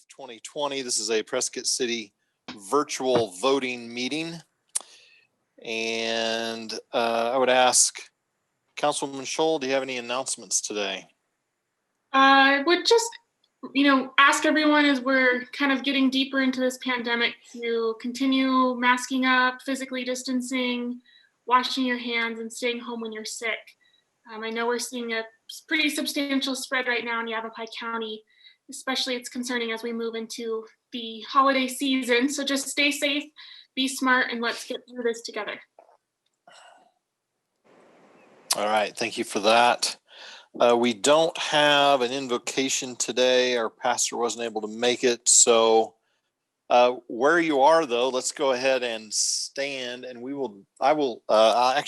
2020. This is a Prescott City virtual voting meeting. And I would ask Councilwoman Scholl, do you have any announcements today? I would just, ask everyone as we're kind of getting deeper into this pandemic to continue masking up, physically distancing, washing your hands, and staying home when you're sick. I know we're seeing a pretty substantial spread right now in Yavapai County. Especially it's concerning as we move into the holiday season. So just stay safe, be smart, and let's get through this together. All right, thank you for that. We don't have an invocation today. Our pastor wasn't able to make it. So where you are though, let's go ahead and stand, and I'll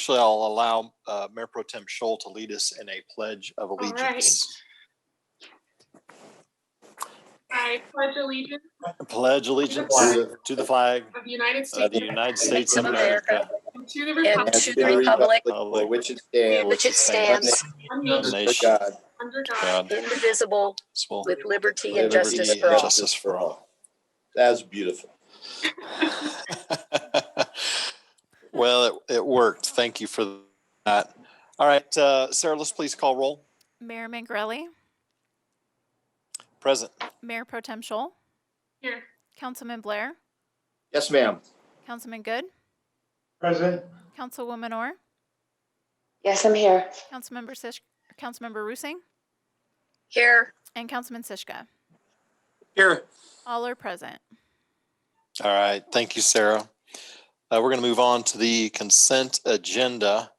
allow Mayor Pro Tem Scholl to lead us in a pledge of allegiance. I pledge allegiance. Pledge allegiance to the flag of the United States of America and to the republic for which it stands, one nation, under God, indivisible, with liberty and justice for all. That's beautiful. Well, it worked. Thank you for that. All right, Sarah, let's please call roll. Mayor Mangarelli. Present. Mayor Pro Tem Scholl. Here. Councilman Blair. Yes, ma'am. Councilman Good. Present. Councilwoman Orr. Yes, I'm here. Councilmember Rusing. Here. And Councilman Sischka. Here. All are present. All right. Thank you, Sarah. We're going to move on to the consent agenda.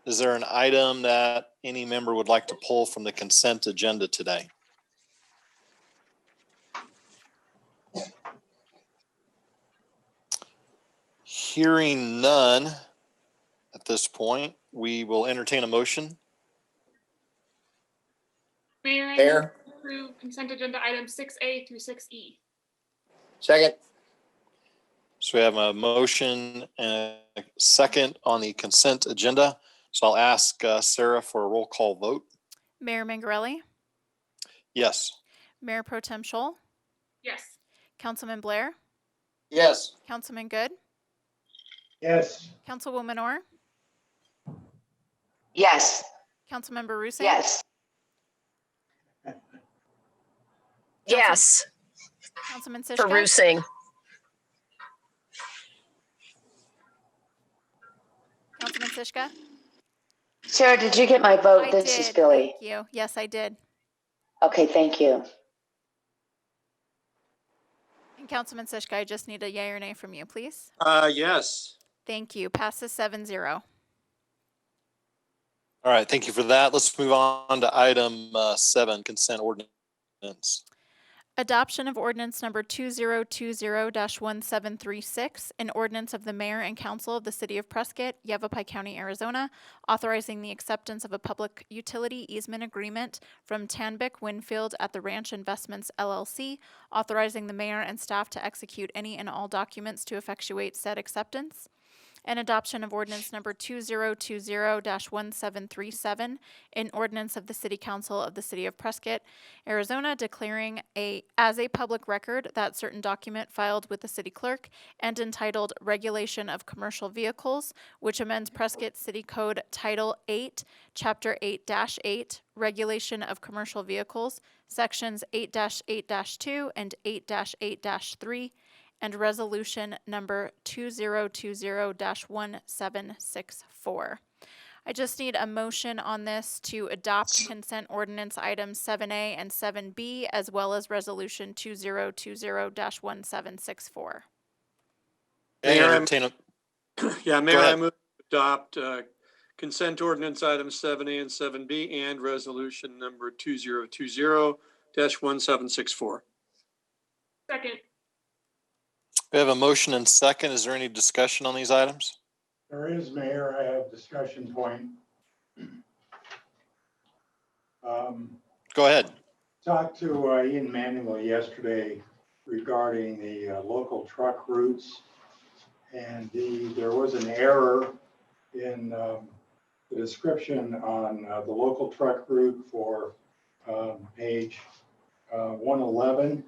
Is there an item that any member would like to pull from the consent agenda today? Hearing none at this point, we will entertain a motion. Mayor, approve consent agenda items 6A through 6E. Second. So we have a motion and a second on the consent agenda. So I'll ask Sarah for a roll call vote. Mayor Mangarelli. Yes. Mayor Pro Tem Scholl. Yes. Councilman Blair. Yes. Councilman Good. Yes. Councilwoman Orr. Yes. Councilmember Rusing. Yes. Yes. Councilman Sischka. For Rusing. Councilman Sischka. Sarah, did you get my vote? I This did. is Billy. Thank you. Yes, I did. Okay, thank you. And Councilman Sischka, I just need a yay or nay from you, please. Yes. Thank you. Passes 7-0. All right. Thank you for that. Let's move on to item 7, consent ordinance. Adoption of ordinance number 2020-1736, an ordinance of the mayor and council of the city of Prescott, Yavapai County, Arizona, authorizing the acceptance of a public utility easement agreement from Tanbic Winfield at the Ranch Investments LLC, authorizing the mayor and staff to execute any and all documents to effectuate said acceptance. And adoption of ordinance number 2020-1737, an ordinance of the City Council of the City of Prescott, Arizona, declaring as a public record that certain document filed with the city clerk and entitled Regulation of Commercial Vehicles, which amends Prescott City Code Title 8, Chapter 8-8, Regulation of Commercial Vehicles, Sections 8-8-2 and 8-8-3, and resolution number 2020-1764. I just need a motion on this to adopt consent ordinance items 7A and 7B, as well as resolution 2020-1764. Mayor, Mayor, I move to adopt consent ordinance items 7A and 7B and resolution number 2020-1764. Second. We have a motion and second. Is there any discussion on these items? There is, Mayor. I have a discussion point. Go ahead. Talked to Ian Manuel yesterday regarding the local truck routes, and there was an error in the description on the local truck route for page 111.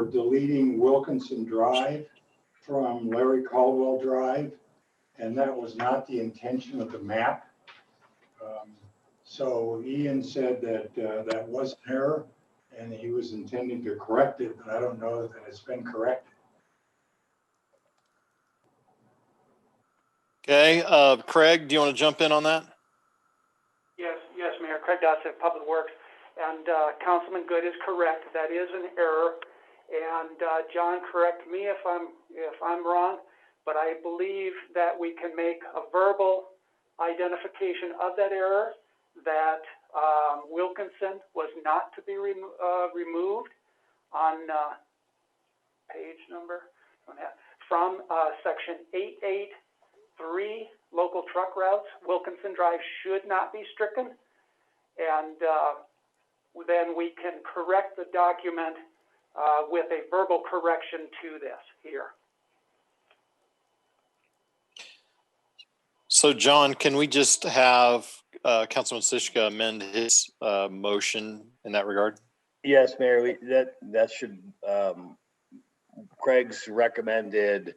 for deleting Wilkinson Drive from Larry Caldwell Drive, and that was not the intention of the map. So Ian said that that was an error, and he was intending to correct it, but I don't know that it's been corrected. Okay, Craig, do you want to jump in on that? Yes, Mayor. Craig Dossett, Public Works. And Councilman Good is correct. That is an error. And John, correct me if I'm wrong, but I believe that we can make a verbal identification of that error, that Wilkinson was not to be removed on page number from section 883 local truck routes. Wilkinson Drive should not be stricken, and then we can correct the document with a verbal correction to this here. So John, can we just have Councilman Sishka amend his motion in that regard? Yes, Mayor, that should, Craig's recommended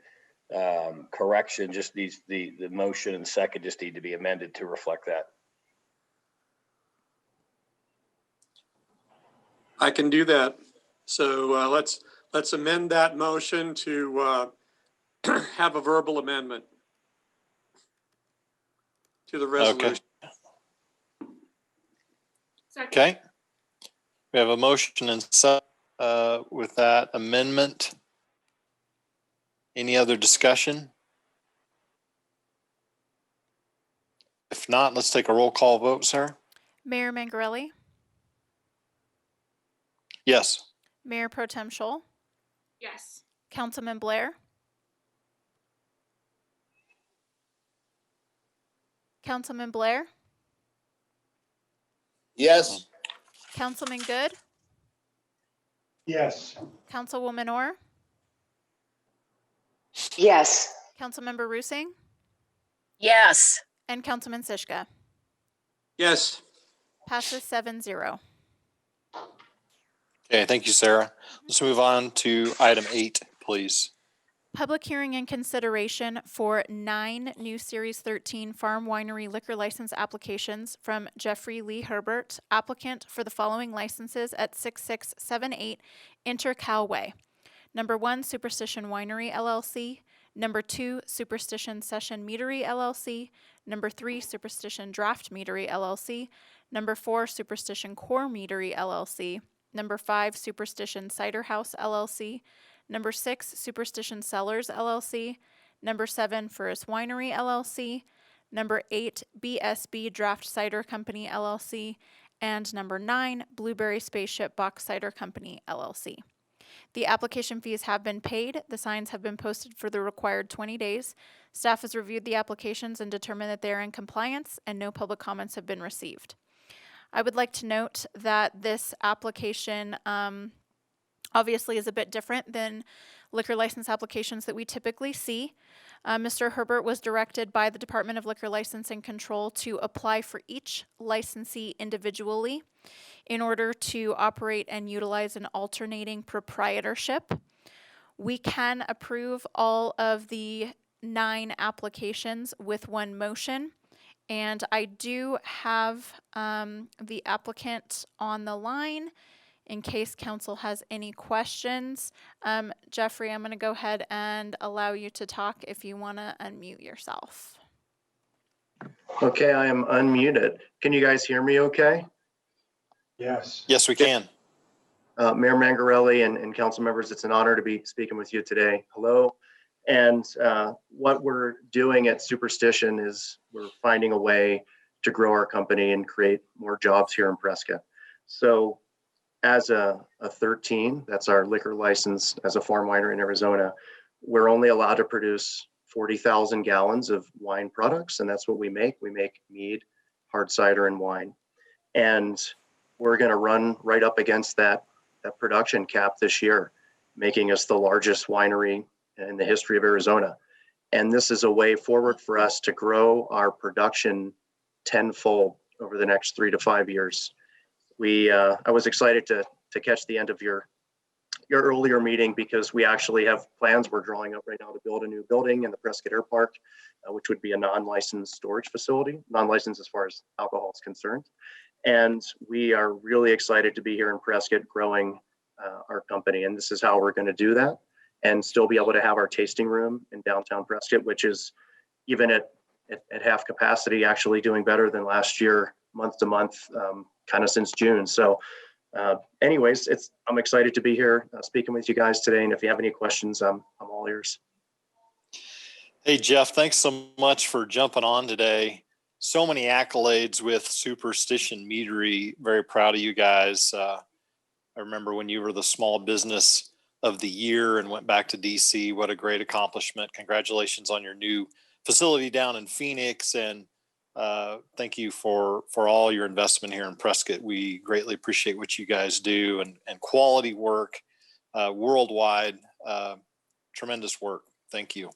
correction just needs, the motion and second just need to be amended to reflect that. I can do that. So let's amend that motion to have a verbal amendment to the resolution. Okay. We have a motion and with that amendment. Any other discussion? If not, let's take a roll call vote, sir. Mayor Mangarelli, Yes. Mayor Pro Tem Scholl, Yes. Councilman Blair, Councilman Blair, Yes. Councilman Good, Yes. Councilwoman Orr, Yes. Councilmember Rusing, Yes. and Councilman Sishka. Yes. Passes 7-0. Okay, thank you, Sarah. Let's move on to item 8, please. Public hearing and consideration for 9 new Series 13 Farm Winery liquor license applications from Jeffrey Lee Herbert, applicant for the following licenses at 6678 Intercal Way. Number 1, Superstition Winery, LLC. Number 2, Superstition Session Meadery, LLC. Number 3, Superstition Draft Meadery, LLC. Number 4, Superstition Core Meadery, LLC. Number 5, Superstition Cider House, LLC. Number 6, Superstition Cellars, LLC. Number 7, Furris Winery, LLC. Number 8, BSB Draft Cider Company, LLC. And number 9, Blueberry Spaceship Box Cider Company, LLC. The application fees have been paid. The signs have been posted for the required 20 days. Staff has reviewed the applications and determined that they are in compliance, and no public comments have been received. I would like to note that this application obviously is a bit different than liquor license applications that we typically see. Mr. Herbert was directed by the Department of Liquor License and Control to apply for each licensee individually in order to operate and utilize an alternating proprietorship. We can approve all of the 9 applications with one motion. And I do have the applicant on the line in case council has any questions. Jeffrey, I'm going to go ahead and allow you to talk if you want to unmute yourself. Okay, I am unmuted. Can you guys hear me okay? Yes. Yes, we can. Mayor Mangarelli and council members, it's an honor to be speaking with you today. Hello. And what we're doing at Superstition is we're finding a way to grow our company and create more jobs here in Prescott. So as a 13, that's our liquor license as a farm winery in Arizona, we're only allowed to produce 40,000 gallons of wine products, and that's what we make. We make mead, hard cider, and wine. And we're going to run right up against that production cap this year, making us the largest winery in the history of Arizona. And this is a way forward for us to grow our production tenfold over the next 3 to 5 years. I was excited to catch the end of your your earlier meeting because we actually have plans we're drawing up right now to build a new building in the Prescott Air Park, which would be a non-licensed storage facility, non-licensed as far as alcohol is concerned. And we are really excited to be here in Prescott growing our company. And this is how we're going to do that and still be able to have our tasting room in downtown Prescott, which is even at half capacity, actually doing better than last year, month to month, kind of since June. So anyways, I'm excited to be here speaking with you guys today. And if you have any questions, I'm all ears. Hey, Jeff, thanks so much for jumping on today. So many accolades with Superstition Meadery. Very proud of you guys. I remember when you were the small business of the year and went back to DC. What a great accomplishment. Congratulations on your new facility down in Phoenix. And thank you for all your investment here in Prescott. We greatly appreciate what you guys do and quality work worldwide. Tremendous work. Thank you.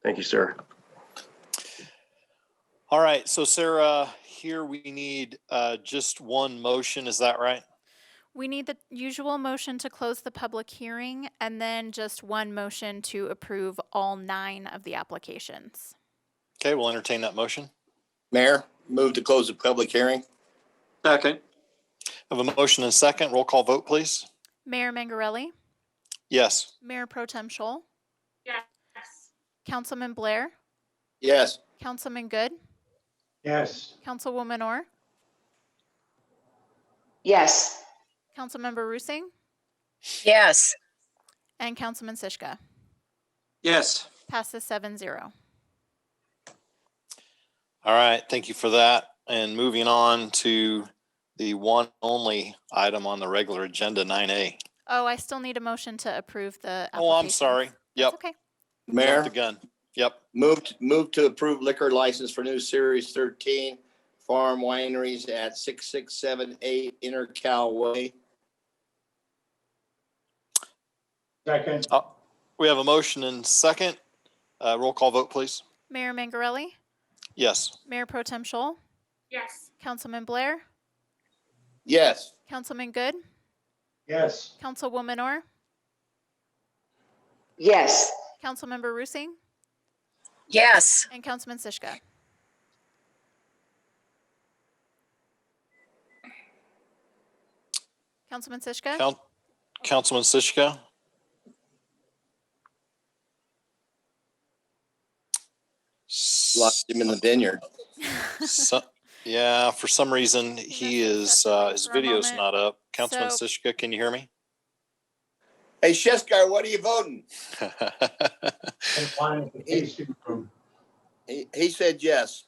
Thank you, sir. All right. So Sarah, here we need just one motion. Is that right? We need the usual motion to close the public hearing and then just one motion to approve all 9 of the applications. Okay, we'll entertain that motion. Mayor, move to close the public hearing. Second. I have a motion and a second. Roll call vote, please. Mayor Mangarelli, Yes. Mayor Pro Tem Scholl, Yes. Councilman Blair, Yes. Councilman Good, Yes. Councilwoman Orr, Yes. Councilmember Rusing, Yes. and Councilman Sishka. Yes. Passes 7-0. All right. Thank you for that. And moving on to the one only item on the regular agenda, 9A. Oh, I still need a motion to approve the application. Oh, I'm sorry. Yep. Okay. Mayor, Jumped the gun. Yep. move to approve liquor license for new Series 13 farm wineries at 6678 Intercal Way. Second. We have a motion and second. Roll call vote, please. Mayor Mangarelli, Yes. Mayor Pro Tem Scholl, Yes. Councilman Blair, Yes. Councilman Good, Yes. Councilwoman Orr, Yes. Councilmember Rusing, Yes. and Councilman Sishka. Councilman Sishka? Councilman Sishka? Lost him in the vineyard. Yeah, for some reason he is his video's not up. Councilman Sishka, can you hear me? Hey, Sheskar, what are you voting? He said yes.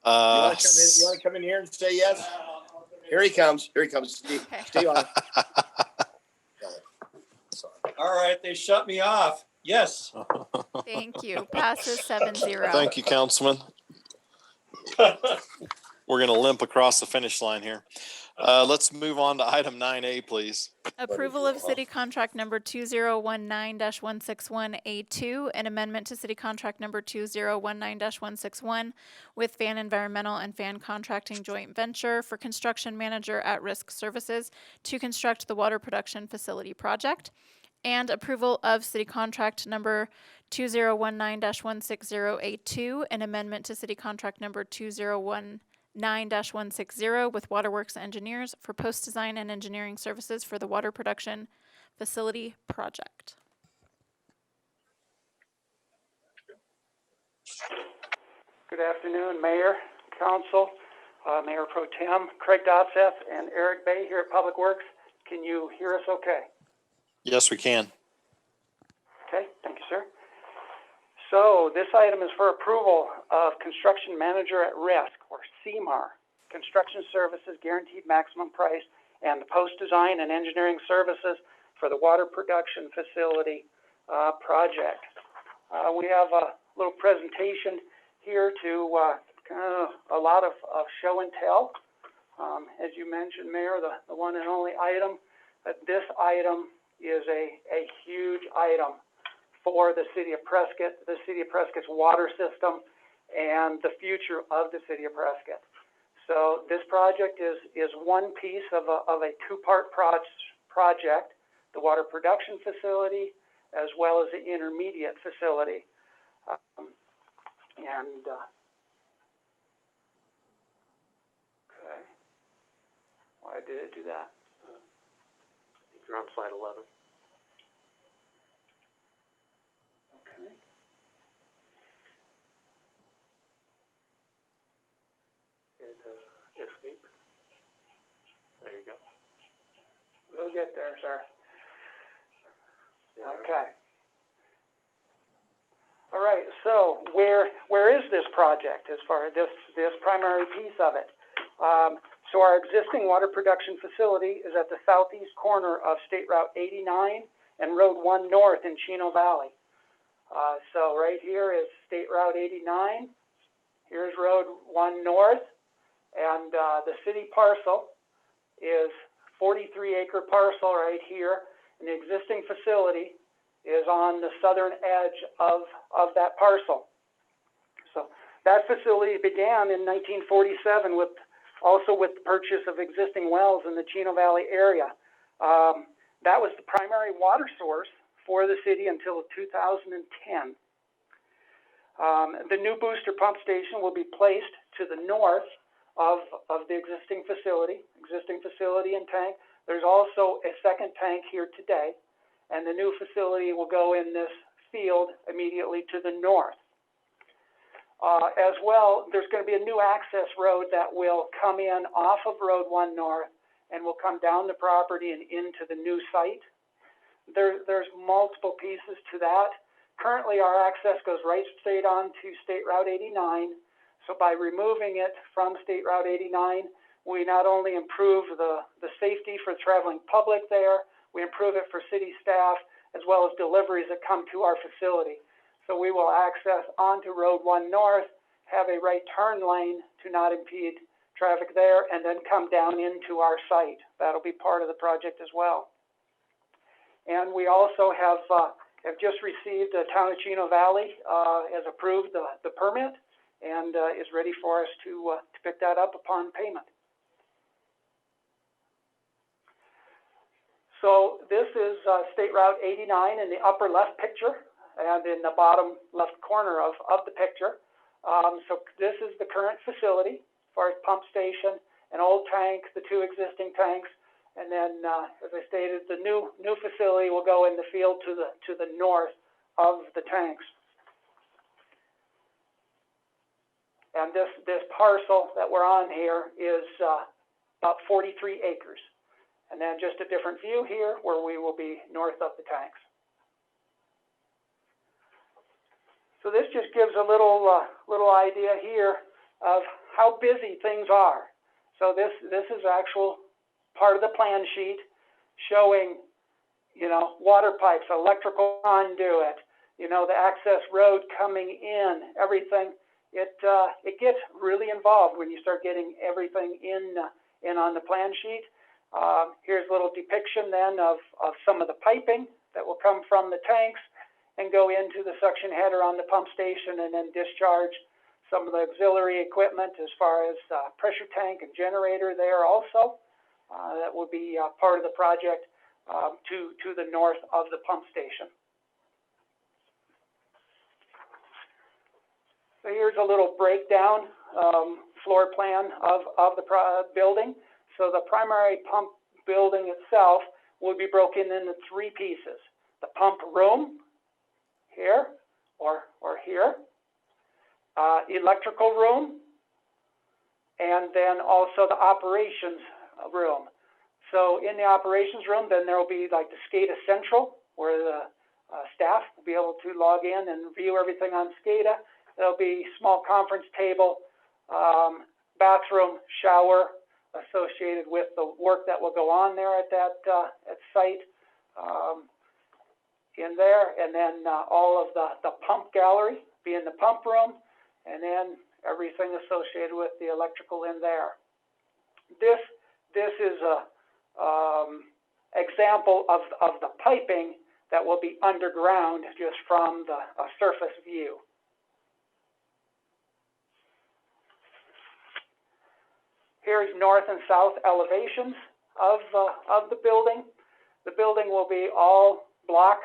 You want to come in here and say yes? Here he comes. Here he comes. Stay on. All right, they shut me off. Yes. Thank you. Passes 7-0. Thank you, Councilman. We're going to limp across the finish line here. Let's move on to item 9A, please. Approval of city contract number 2019-161A2, an amendment to city contract number 2019-161 with Fan Environmental and Fan Contracting Joint Venture for construction manager at risk services to construct the water production facility project, and approval of city contract number 2019-160A2, an amendment to city contract number 2019-160 with Waterworks Engineers for post-design and engineering services for the water production facility project. Good afternoon, Mayor, Council, Mayor Pro Tem, Craig Dotseth, and Eric Bay here at Public Works. Can you hear us okay? Yes, we can. Okay, thank you, sir. So this item is for approval of Construction Manager at Risk, or CMAR, construction services guaranteed maximum price, and the post-design and engineering services for the water production facility project. We have a little presentation here to kind of a lot of show and tell. As you mentioned, Mayor, the one and only item, this item is a huge item for the city of Prescott, the city of Prescott's water system, and the future of the city of Prescott. So this project is one piece of a two-part project, the water production facility as well as the intermediate facility. Okay, why did it do that? You're on slide 11. Okay. Escape. There you go. We'll get there, sir. Yeah. Okay. All right, so where is this project as far as this primary piece of it? So our existing water production facility is at the southeast corner of State Route 89 and Road 1 North in Chino Valley. So right here is State Route 89. Here's Road 1 North, and the city parcel is 43-acre parcel right here, and the existing facility is on the southern edge of that parcel. So that facility began in 1947 with the purchase of existing wells in the Chino Valley area. That was the primary water source for the city until 2010. The new booster pump station will be placed to the north of the existing facility and tank. There's also a second tank here today, and the new facility will go in this field immediately to the north. As well, there's going to be a new access road that will come in off of Road 1 North and will come down the property and into the new site. There's multiple pieces to that. Currently, our access goes right straight on to State Route 89. So by removing it from State Route 89, we not only improve the safety for the traveling public there, we improve it for city staff, as well as deliveries that come to our facility. So we will access onto Road 1 North, have a right turn lane to not impede traffic there, and then come down into our site. That'll be part of the project as well. And we also have just received the Town of Chino Valley has approved the permit and is ready for us to pick that up upon payment. So this is State Route 89 in the upper left picture and in the bottom left corner of the picture. So this is the current facility as far as pump station, an old tank, the two existing tanks, and then as I stated, the new facility will go in the field to the north of the tanks. And this parcel that we're on here is about 43 acres. And then just a different view here where we will be north of the tanks. So this just gives a little idea here of how busy things are. So this is actual part of the plan sheet showing, water pipes, electrical conduit, the access road coming in, everything. It gets really involved when you start getting everything in on the plan sheet. Here's a little depiction then of some of the piping that will come from the tanks and go into the suction header on the pump station and then discharge some of the auxiliary equipment as far as pressure tank and generator there also. That will be part of the project to the north of the pump station. So here's a little breakdown floor plan of the building. So the primary pump building itself will be broken into three pieces. The pump room, here or here, electrical room, and then also the operations room. So in the operations room, then there will be like the SCADA Central, where the staff will be able to log in and view everything on SCADA. There'll be small conference table, bathroom, shower, associated with the work that will go on there at that at site in there, and then all of the pump gallery be in the pump room, and then everything associated with the electrical in there. This is a example of the piping that will be underground just from the surface view. Here's north and south elevations of the building. The building will be all block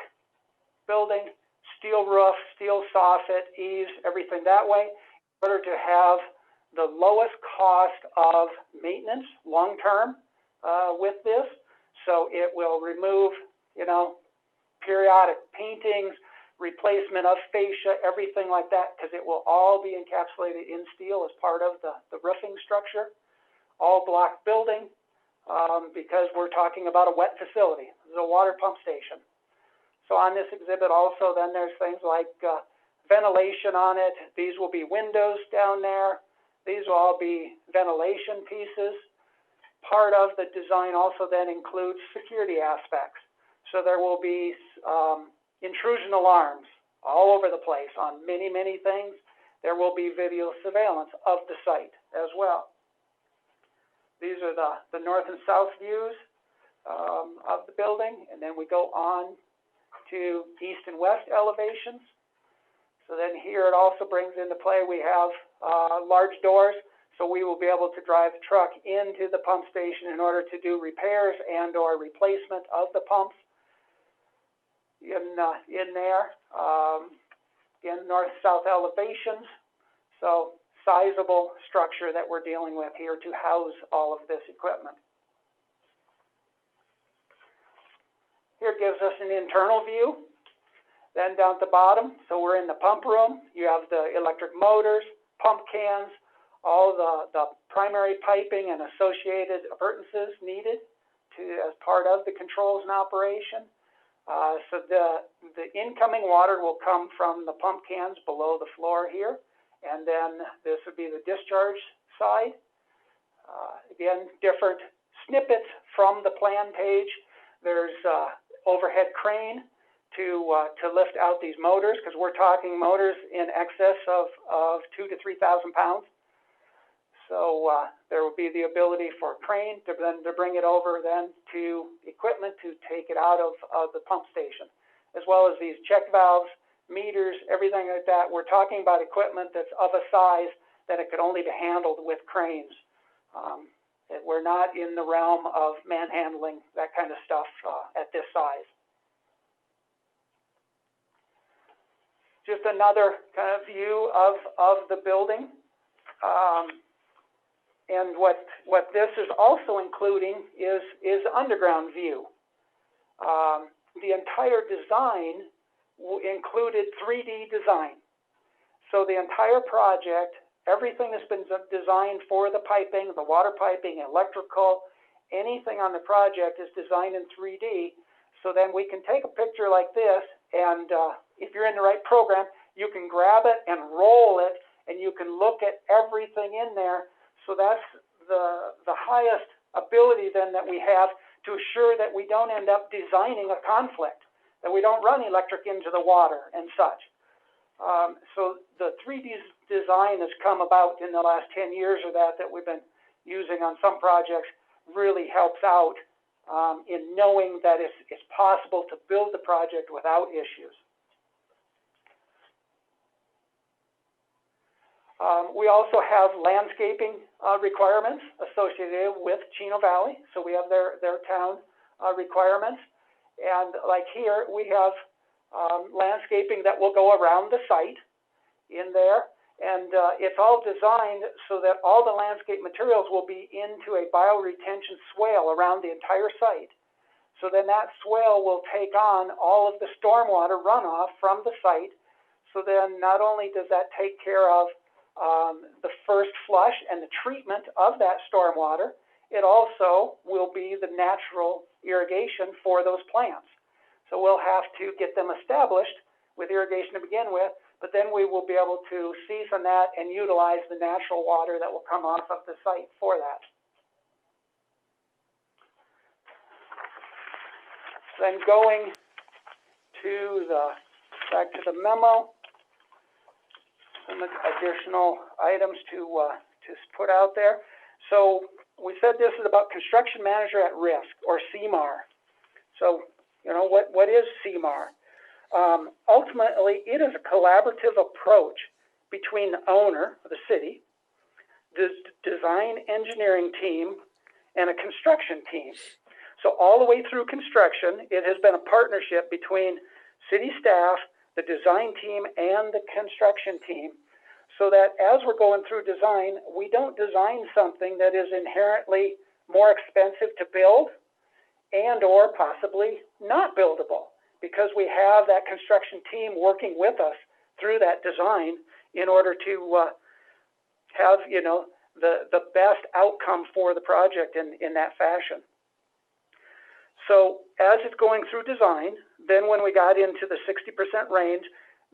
building, steel roof, steel soffit, eaves, everything that way, in order to have the lowest cost of maintenance long-term with this. So it will remove, periodic paintings, replacement of fascia, everything like that, because it will all be encapsulated in steel as part of the roofing structure. All block building, because we're talking about a wet facility. This is a water pump station. So on this exhibit also, then there's things like ventilation on it. These will be windows down there. These will all be ventilation pieces. Part of the design also then includes security aspects. So there will be intrusion alarms all over the place on many, many things. There will be video surveillance of the site as well. These are the north and south views of the building, and then we go on to east and west elevations. So then here it also brings into play, we have large doors, so we will be able to drive the truck into the pump station in order to do repairs and or replacement of the pumps in there, in north-south elevations. So sizable structure that we're dealing with here to house all of this equipment. Here it gives us an internal view. Then down at the bottom, so we're in the pump room. You have the electric motors, pump cans, all the primary piping and associated appurtenances needed as part of the controls and operation. So the incoming water will come from the pump cans below the floor here. And then this would be the discharge side. Again, different snippets from the plan page. There's overhead crane to lift out these motors, because we're talking motors in excess of 2,000 to 3,000 pounds. So there will be the ability for a crane to bring it over then to equipment to take it out of the pump station, as well as these check valves, meters, everything like that. We're talking about equipment that's of a size that it could only be handled with cranes. We're not in the realm of manhandling that kind of stuff at this size. Just another kind of view of the building. And what this is also including is underground view. The entire design included 3D design. So the entire project, everything that's been designed for the piping, the water piping, electrical, anything on the project is designed in 3D. So then we can take a picture like this, and if you're in the right program, you can grab it and roll it, and you can look at everything in there. So that's the highest ability then that we have to assure that we don't end up designing a conflict, that we don't run electric into the water and such. So the 3D design has come about in the last 10 years or that we've been using on some projects, really helps out in knowing that it's possible to build the project without issues. We also have landscaping requirements associated with Chino Valley. So we have their town requirements. And like here, we have landscaping that will go around the site in there. And it's all designed so that all the landscape materials will be into a bioretention swale around the entire site. So then that swale will take on all of the stormwater runoff from the site. So then not only does that take care of the first flush and the treatment of that stormwater, it also will be the natural irrigation for those plants. So we'll have to get them established with irrigation to begin with, but then we will be able to season that and utilize the natural water that will come off of the site for that. Then going to back to the memo, some additional items to put out there. So we said this is about construction manager at risk, or CMAR. So, what is CMAR? Ultimately, it is a collaborative approach between the owner, the city, design engineering team, and a construction team. So all the way through construction, it has been a partnership between city staff, the design team, and the construction team, so that as we're going through design, we don't design something that is inherently more expensive to build and or possibly not buildable, because we have that construction team working with us through that design in order to have, the best outcome for the project in that fashion. So as it's going through design, then when we got into the 60% range,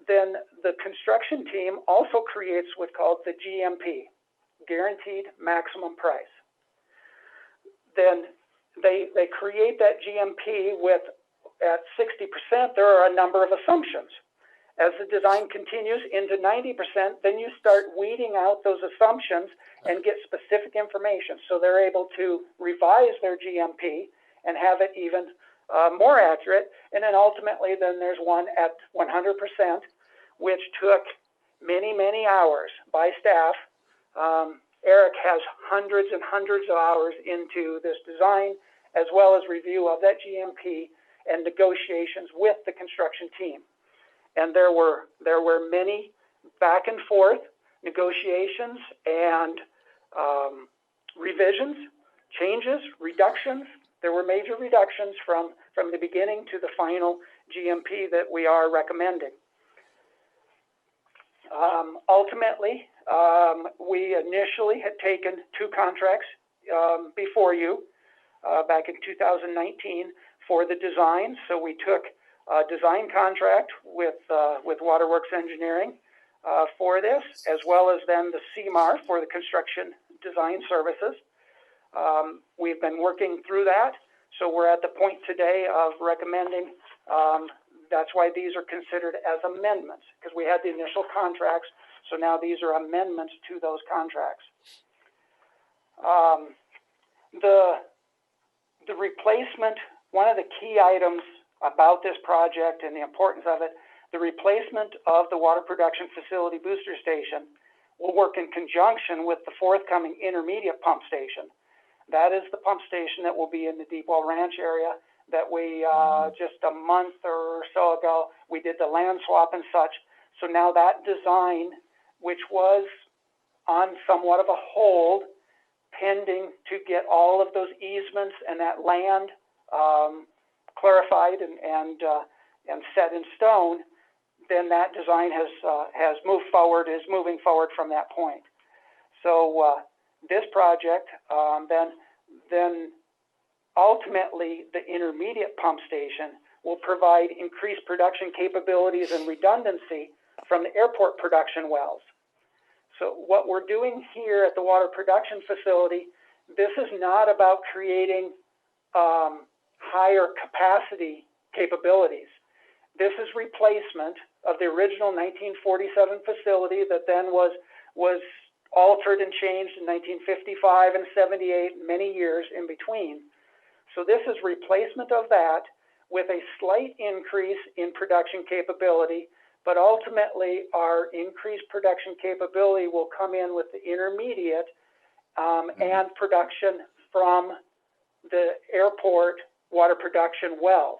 then the construction team also creates what's called the GMP, Guaranteed Maximum Price. Then they create that GMP with, at 60%, there are a number of assumptions. As the design continues into 90%, then you start weeding out those assumptions and get specific information. So they're able to revise their GMP and have it even more accurate. And then ultimately, then there's one at 100%, which took many, many hours by staff. Eric has hundreds and hundreds of hours into this design, as well as review of that GMP and negotiations with the construction team. And there were many back and forth negotiations and revisions, changes, reductions. There were major reductions from the beginning to the final GMP that we are recommending. Ultimately, we initially had taken 2 contracts before you back in 2019 for the design. So we took a design contract with Waterworks Engineering for this, as well as then the CMAR for the construction design services. We've been working through that, so we're at the point today of recommending. That's why these are considered as amendments, because we had the initial contracts, so now these are amendments to those contracts. The replacement, one of the key items about this project and the importance of it, the replacement of the water production facility booster station will work in conjunction with the forthcoming intermediate pump station. That is the pump station that will be in the Deepwell Ranch area that we, just a month or so ago, we did the land swap and such. So now that design, which was on somewhat of a hold, pending to get all of those easements and that land clarified and set in stone, then that design has moved forward, is moving forward from that point. So this project, then ultimately the intermediate pump station will provide increased production capabilities and redundancy from the airport production wells. So what we're doing here at the water production facility, this is not about creating higher capacity capabilities. This is replacement of the original 1947 facility that then was altered and changed in 1955 and 78, many years in between. So this is replacement of that with a slight increase in production capability, but ultimately our increased production capability will come in with the intermediate and production from the airport water production wells.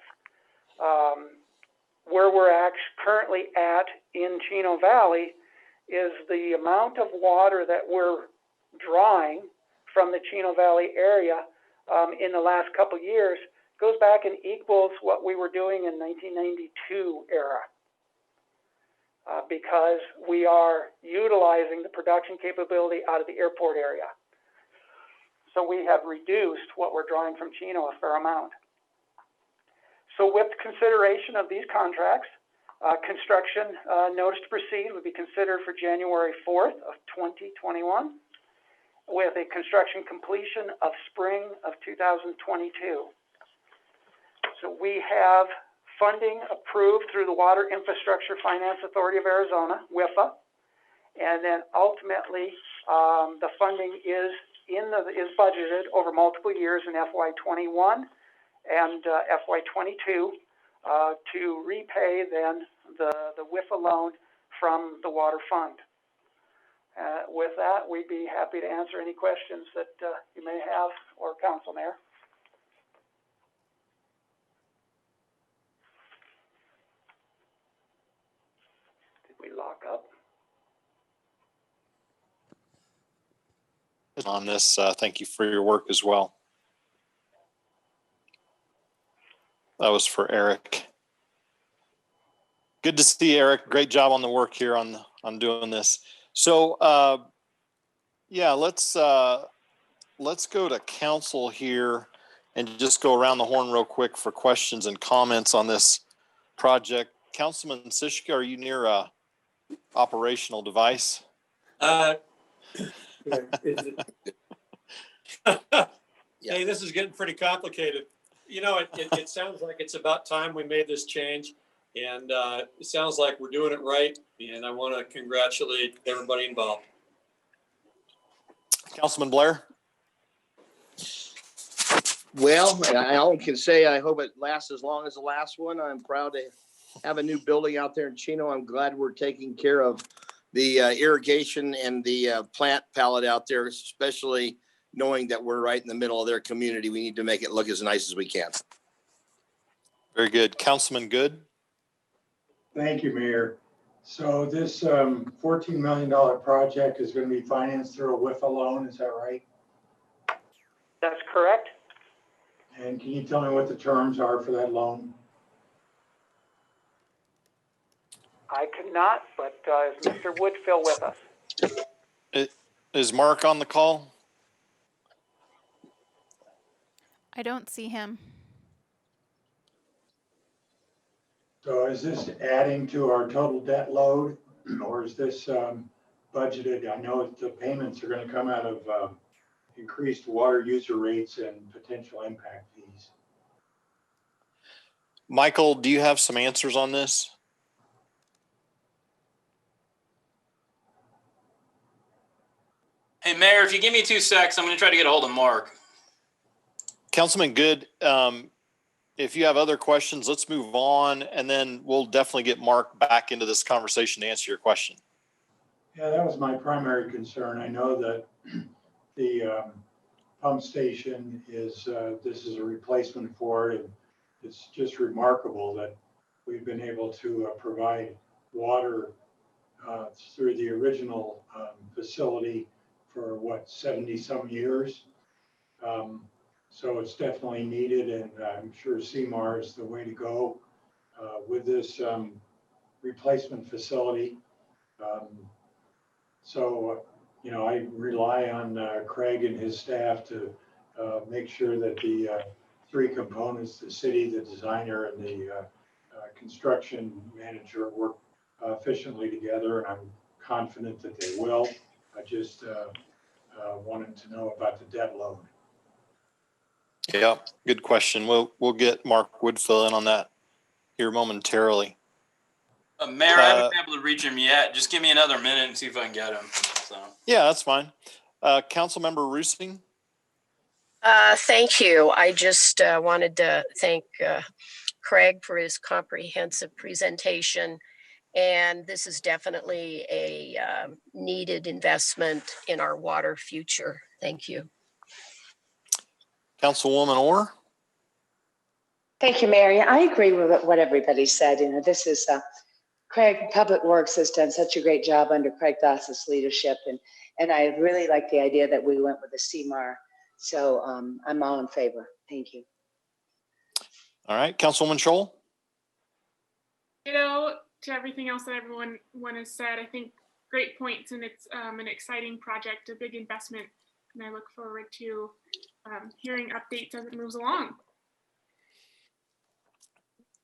Where we're currently at in Chino Valley is the amount of water that we're drawing from the Chino Valley area in the last couple years goes back and equals what we were doing in 1992 era. Because we are utilizing the production capability out of the airport area. So we have reduced what we're drawing from Chino a fair amount. So with consideration of these contracts, construction notice to proceed would be considered for January 4th of 2021 with a construction completion of spring of 2022. So we have funding approved through the Water Infrastructure Finance Authority of Arizona, WIFA, and then ultimately the funding is budgeted over multiple years in FY21 and FY22 to repay then the WIFA loan from the water fund. With that, we'd be happy to answer any questions that you may have, or Council Mayor. Did we lock up? On this, thank you for your work as well. That was for Eric. Good to see Eric. Great job on the work here on doing this. So, yeah, let's go to council here and just go around the horn real quick for questions and comments on this project. Councilman Sishka, are you near a operational device? Hey, this is getting pretty complicated. You know, it sounds like it's about time we made this change, and it sounds like we're doing it right, and I want to congratulate everybody involved. Councilman Blair? Well, I only can say I hope it lasts as long as the last one. I'm proud to have a new building out there in Chino. I'm glad we're taking care of the irrigation and the plant palette out there, especially knowing that we're right in the middle of their community. We need to make it look as nice as we can. Very good. Councilman Good? Thank you, Mayor. So this $14 million project is going to be financed through a WIFA loan, is that right? That's correct. And can you tell me what the terms are for that loan? I could not, but is Mr. Woodfill with us? Is Mark on the call? I don't see him. So is this adding to our total debt load, or is this budgeted? I know the payments are going to come out of increased water user rates and potential impact fees. Michael, do you have some answers on this? Hey, Mayor, if you give me 2 secs, I'm going to try to get a hold of Mark. Councilman Good, if you have other questions, let's move on, and then we'll definitely get Mark back into this conversation to answer your question. Yeah, that was my primary concern. I know that the pump station is, this is a replacement for it. And it's just remarkable that we've been able to provide water through the original facility for what, 70 some years. So it's definitely needed, and I'm sure CMAR is the way to go with this replacement facility. So, you know, I rely on Craig and his staff to make sure that the three components, the city, the designer, and the construction manager work efficiently together, and I'm confident that they will. I just wanted to know about the debt load. Yeah, good question. We'll get Mark Woodfill in on that here momentarily. Mayor, I haven't been able to reach him yet. Just give me another minute and see if I can get him. So. Yeah, that's fine. Councilmember Roosing? Thank you. I just wanted to thank Craig for his comprehensive presentation. And this is definitely a needed investment in our water future. Thank you. Councilwoman Orr? Thank you, Mary. I agree with what everybody said. You know, this is Craig, Public Works has done such a great job under Craig Doss's leadership. And I really like the idea that we went with the CMAR. So I'm all in favor. Thank you. All right, Councilwoman Scholl? You know, to everything else that everyone has said, I think great points, and it's an exciting project, a big investment, and I look forward to hearing updates as it moves along.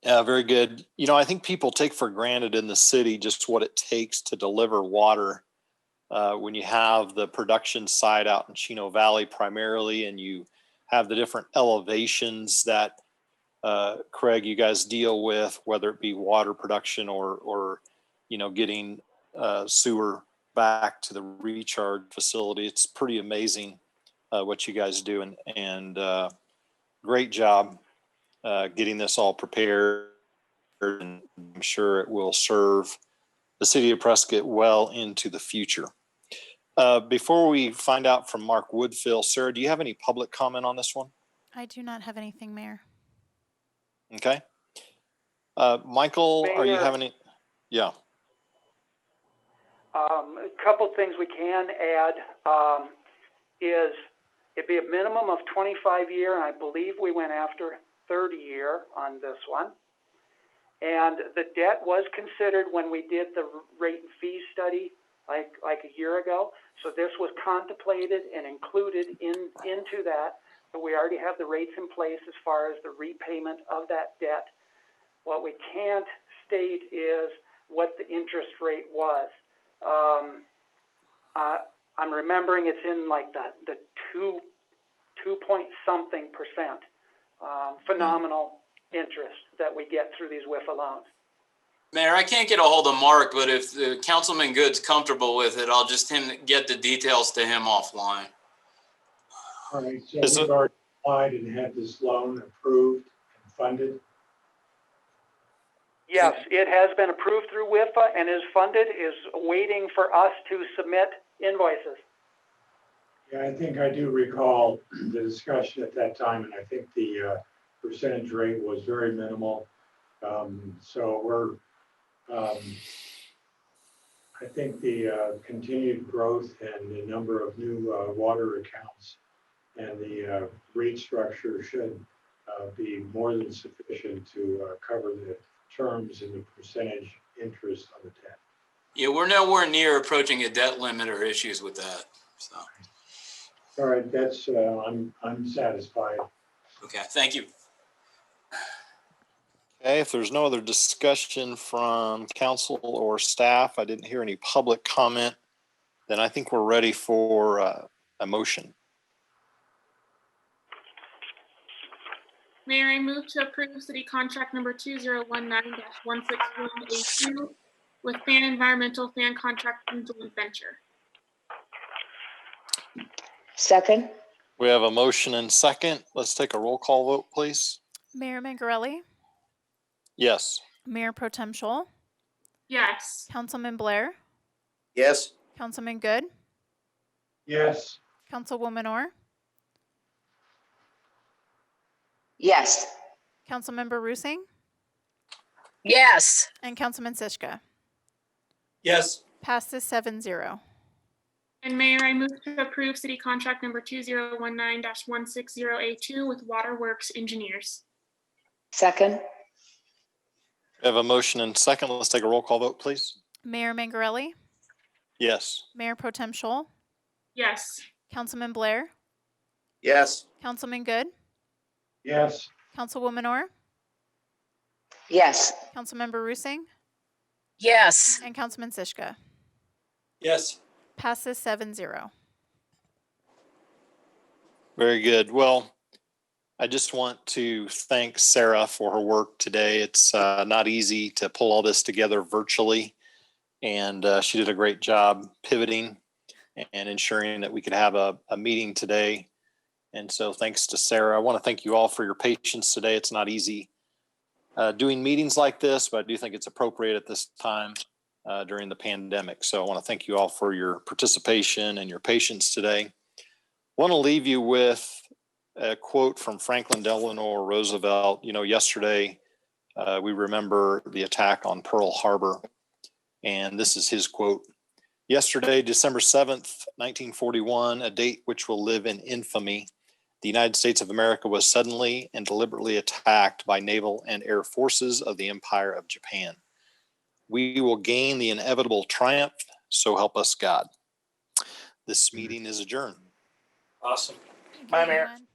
Yeah, very good. You know, I think people take for granted in the city just what it takes to deliver water when you have the production side out in Chino Valley primarily, and you have the different elevations that Craig, you guys deal with, whether it be water production or you know, getting sewer back to the recharge facility. It's pretty amazing what you guys do, and great job getting this all prepared, and I'm sure it will serve the city of Prescott well into the future. Before we find out from Mark Woodfill, Sarah, do you have any public comment on this one? I do not have anything, Mayor. Okay. Michael, are you Mayor. having any? Yeah. A couple things we can add is it'd be a minimum of 25-year, and I believe we went after 30-year on this one. And the debt was considered when we did the rate and fee study like a year ago. So this was contemplated and included into that. So we already have the rates in place as far as the repayment of that debt. What we can't state is what the interest rate was. I'm remembering it's in like the 2 point something percent. Phenomenal interest that we get through these WIFA loans. Mayor, I can't get a hold of Mark, but if Councilman Good's comfortable with it, I'll just get the details to him offline. All right, so we've already applied and had this loan approved and funded. Yes, it has been approved through WIFA and is funded, is waiting for us to submit invoices. Yeah, I think I do recall the discussion at that time, and I think the percentage rate was very minimal. So we're, I think the continued growth and the number of new water accounts and the rate structure should be more than sufficient to cover the terms and the percentage interest on the debt. Yeah, we're nowhere near approaching a debt limit or issues with that. So. All right, that's I'm satisfied. Okay, thank you. Okay, if there's no other discussion from council or staff, I didn't hear any public comment, then I think we're ready for a motion. Mayor, I move to approve city contract number 2019-161A2 with Fan Environmental Fan Contract and Joint Venture. Second? We have a motion and second. Let's take a roll call vote, please. Mayor Mangarelli, Yes. Mayor Pro Tem Scholl, Yes. Councilman Blair, Yes. Councilman Good, Yes. Councilwoman Orr, Yes. Councilmember Rusing, Yes. and Councilman Sischka. Yes. Passes 7-0. And Mayor, I move to approve city contract number 2019-160A2 with Waterworks Engineers. Second? We have a motion and second. Let's take a roll call vote, please. Mayor Mangarelli, Yes. Mayor Pro Tem Scholl, Yes. Councilman Blair, Yes. Councilman Good, Yes. Councilwoman Orr, Yes. Councilmember Rusing, Yes. and Councilman Sischka. Yes. Passes 7-0. Very good. Well, I just want to thank Sarah for her work today. It's not easy to pull all this together virtually, and she did a great job pivoting and ensuring that we could have a meeting today. And so thanks to Sarah. I want to thank you all for your patience today. It's not easy doing meetings like this, but I do think it's appropriate at this time during the pandemic. So I want to thank you all for your participation and your patience today. I want to leave you with a quote from Franklin Delano Roosevelt. You know, yesterday we remember the attack on Pearl Harbor, and this is his quote. Yesterday, December 7th, 1941, a date which will live in infamy, the United States of America was suddenly and deliberately attacked by naval and air forces of the Empire of Japan. We will gain the inevitable triumph, so help us God. This meeting is adjourned. Awesome. Thank you, Bye, Mayor. everyone.